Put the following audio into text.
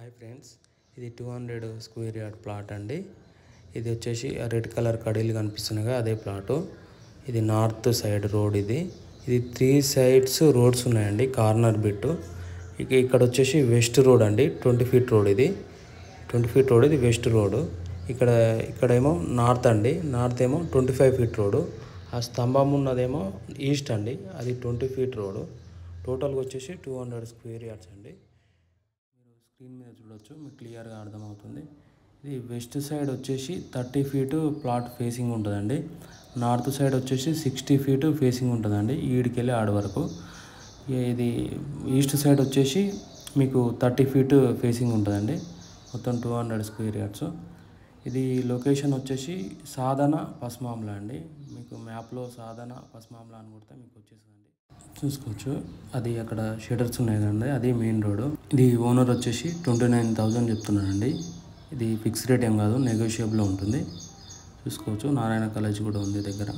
Hi friends, ఇది 200 square yard plot అండి. ఇది వచ్చేసి రెడ్ కలర్ కడీలు కనిపిస్తున్నాయి, అదే ప్లాటు. ఇది నార్త్ సైడ్ రోడ్. ఇది 3 సైడ్స్ రోడ్స్ ఉన్నాయండి, కార్నర్ బిట్. ఇక్కడ వచ్చేసి వెస్ట్ రోడ్ అండి, 20 ఫీట్ రోడ్. ఇది 20 ఫీట్ రోడ్, ఇది వెస్ట్ రోడ్. ఇక్కడేమో నార్త్ అండి, నార్త్ ఏమో 25 ఫీట్ రోడ్. ఆ స్తంభం ఉన్నదేమో ఈస్ట్ అండి, అది 20 ఫీట్ రోడ్. టోటల్గా వచ్చేసి 200 స్క్వేర్ యార్డ్స్ అండి. స్క్రీన్ మీద చూడొచ్చు, మీకు క్లియర్గా అర్థమవుతుంది. ఇది వెస్ట్ సైడ్ వచ్చేసి 30 ఫీటు ప్లాట్ ఫేసింగ్ ఉంటుందండి. నార్త్ సైడ్ వచ్చేసి 60 ఫీటు ఫేసింగ్ ఉంటుందండి, ఈడికెళ్ళి ఆడ వరకు. ఇది ఈస్ట్ సైడ్ వచ్చేసి మీకు 30 ఫీటు ఫేసింగ్ ఉంటుందండి. మొత్తం 200 స్క్వేర్ యార్డ్స్. ఇది లొకేషన్ వచ్చేసి సాధన పస్మామ్లా అండి. మీకు మ్యాప్లో సాధన పస్మామ్లా అని కొడితే మీకు వచ్చేసిందండి, చూసుకోవచ్చు. అది అక్కడ షటర్స్ ఉన్నాయి కదండి, అది మెయిన్ రోడ్. ఇది ఓనర్ వచ్చేసి 29,000 చెప్తున్నానండి. ఇది ఫిక్స్ రేట్ ఏం కాదు, నెగోషియబుల్ ఉంటుంది. చూసుకోవచ్చు, నారాయణ కాలేజ్ కూడా ఉంది దగ్గర.